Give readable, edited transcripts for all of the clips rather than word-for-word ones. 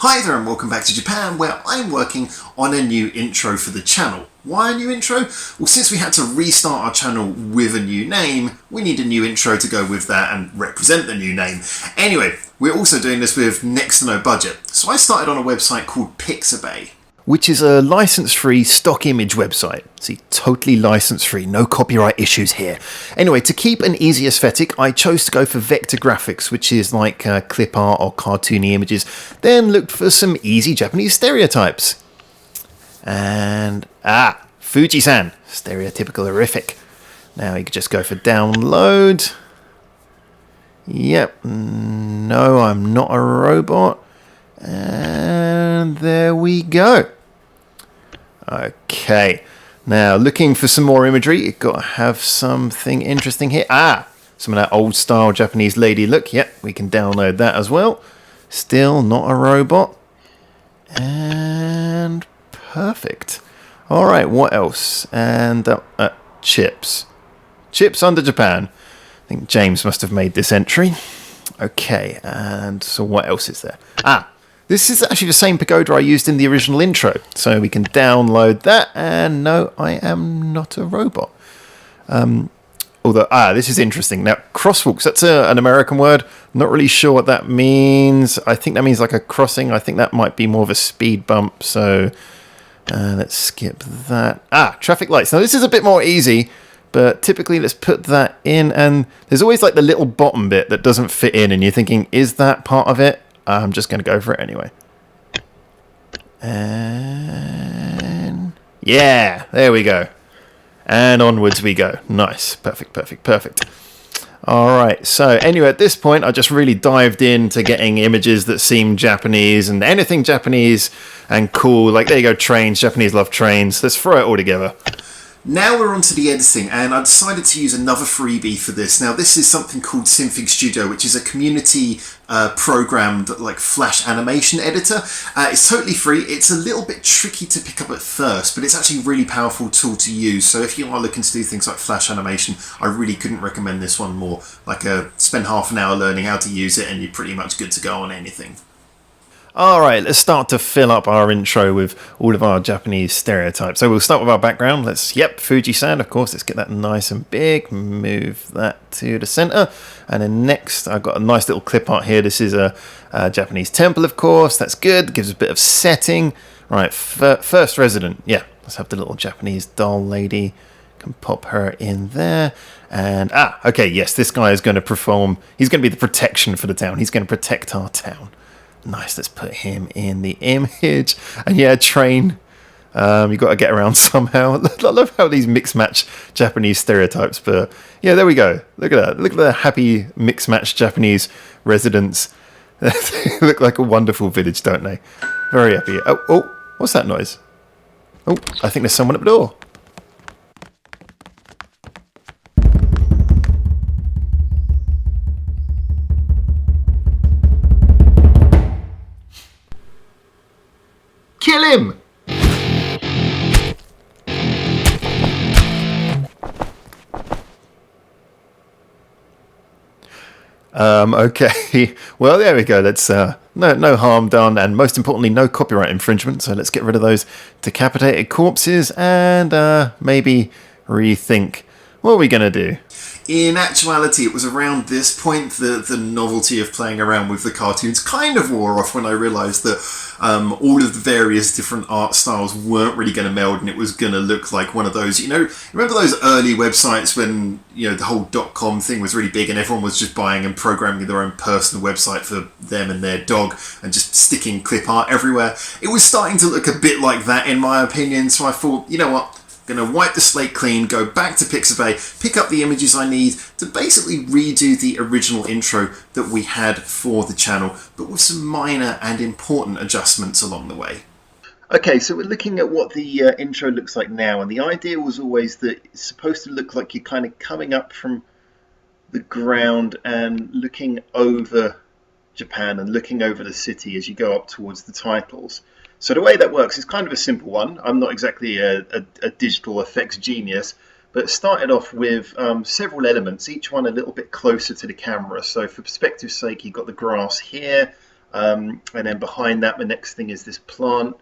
Hi there and welcome back to Japan, where I'm working on a new intro for the channel. Why a new intro? Well, since we had to restart our channel with a new name, we need a new intro to go with that and represent the new name. Anyway, we're also doing this with next to no budget. So I started on a website called Pixabay, which is a license-free stock image website. See, totally license-free, no copyright issues here. Anyway, to keep an easy aesthetic, I chose to go for vector graphics, which is like clip art or cartoony images, then looked for some easy Japanese stereotypes. And, Fuji-san, stereotypical horrific. Now you could just go for download. Yep, no, I'm not a robot. And there we go. Okay, now looking for some more imagery, you've got to have something interesting here. Some of that old style Japanese lady look. Yep, we can download that as well. Still not a robot. And perfect. All right, what else? And chips. Chips under Japan. I think James must have made this entry. Okay, and so what else is there? This is actually the same pagoda I used in the original intro. So we can download that, and no, I am not a robot. Although, this is interesting. Now, crosswalks, that's an American word. Not really sure what that means. I think that means like a crossing. I think that might be more of a speed bump. So let's skip that. Traffic lights. Now, this is a bit more easy. But typically, let's put that in. And there's always like the little bottom bit that doesn't fit in. And you're thinking, is that part of it? I'm just going to go for it anyway. And yeah, there we go. And onwards we go. Nice. Perfect, perfect, perfect. All right. So anyway, at this point, I just really dived into getting images that seem Japanese and anything Japanese and cool. Like, there you go, trains. Japanese love trains. Let's throw it all together. Now we're on to the editing, and I decided to use another freebie for this. Now, this is something called Synfig Studio, which is a community programmed like Flash animation editor. It's totally free. It's a little bit tricky to pick up at first, but it's actually a really powerful tool to use. So if you are looking to do things like Flash animation, I really couldn't recommend this one more. Like, spend half an hour learning how to use it, and you're pretty much good to go on anything. Alright, let's start to fill up our intro with all of our Japanese stereotypes. So we'll start with our background. Fuji-san, of course. Let's get that nice and big. Move that to the center. And then next, I've got a nice little clip art here. This is a Japanese temple, of course. That's good. Gives a bit of setting. Right, first resident. Yeah, let's have the little Japanese doll lady. Can pop her in there. And, okay, yes, this guy is going to perform. He's going to be the protection for the town. He's going to protect our town. Nice, let's put him in the image. And yeah, train. You've got to get around somehow. I love how these mix-match Japanese stereotypes. But yeah, there we go. Look at that. Look at the happy mix-match Japanese residents. They look like a wonderful village, don't they? Very happy. Oh, what's that noise? Oh, I think there's someone at the door. Kill him! Okay. Well, there we go. Let's no harm done, and most importantly, no copyright infringement. So let's get rid of those decapitated corpses and maybe rethink what are we going to do. In actuality, it was around this point that the novelty of playing around with the cartoons kind of wore off when I realised that all of the various different art styles weren't really going to meld, and it was going to look like one of those, remember those early websites when, the whole .com thing was really big and everyone was just buying and programming their own personal website for them and their dog and just sticking clip art everywhere? It was starting to look a bit like that, in my opinion, so I thought, you know what? I'm going to wipe the slate clean, go back to Pixabay, pick up the images I need to basically redo the original intro that we had for the channel, but with some minor and important adjustments along the way. Okay, so we're looking at what the intro looks like now, and the idea was always that it's supposed to look like you're kind of coming up from the ground and looking over Japan and looking over the city as you go up towards the titles. So the way that works is kind of a simple one. I'm not exactly a digital effects genius, but it started off with several elements, each one a little bit closer to the camera. So for perspective's sake, you've got the grass here, And then behind that, the next thing is this plant.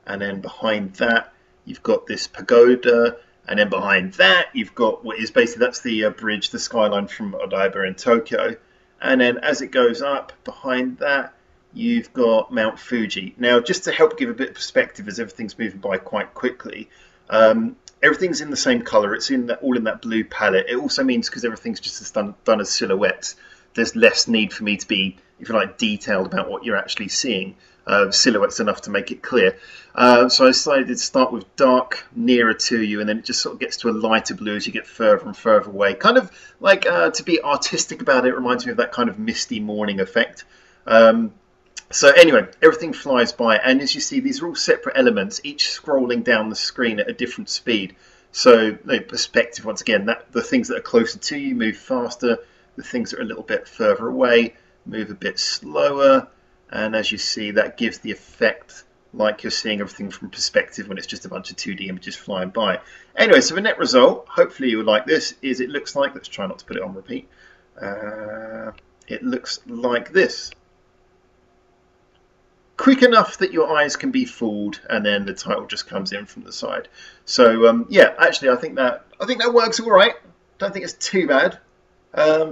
And then behind that, you've got this pagoda. And then behind that, you've got what is basically, that's the bridge, the skyline from Odaiba in Tokyo. And then as it goes up, behind that, you've got Mount Fuji. Now, just to help give a bit of perspective as everything's moving by quite quickly, everything's in the same color. It's all in that blue palette. It also means because everything's just done as silhouettes, there's less need for me to be, if you like, detailed about what you're actually seeing. Silhouettes enough to make it clear. So I decided to start with dark nearer to you, and then it just sort of gets to a lighter blue as you get further and further away. Kind of like, to be artistic about it, reminds me of that kind of misty morning effect. So anyway, everything flies by, and as you see, these are all separate elements, each scrolling down the screen at a different speed. So perspective, once again, that the things that are closer to you move faster, the things that are a little bit further away move a bit slower, and as you see, that gives the effect like you're seeing everything from perspective when it's just a bunch of 2D images flying by. Anyway, so the net result, hopefully you will like this, is it looks like, let's try not to put it on repeat, it looks like this. Quick enough that your eyes can be fooled, and then the title just comes in from the side. So yeah, actually, I think that works all right. Don't think it's too bad.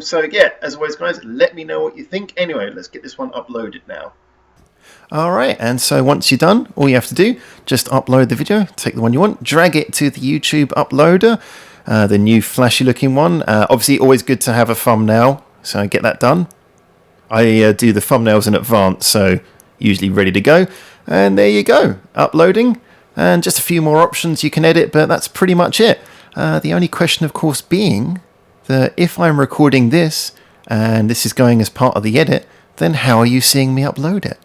So yeah, as always, guys, let me know what you think. Anyway, let's get this one uploaded now. All right, and so once you're done, all you have to do, just upload the video, take the one you want, drag it to the YouTube uploader, the new flashy looking one. Obviously, always good to have a thumbnail, so get that done. I do the thumbnails in advance, so usually ready to go. And there you go, uploading, and just a few more options you can edit, but that's pretty much it. The only question, of course, being that if I'm recording this, and this is going as part of the edit, then how are you seeing me upload it?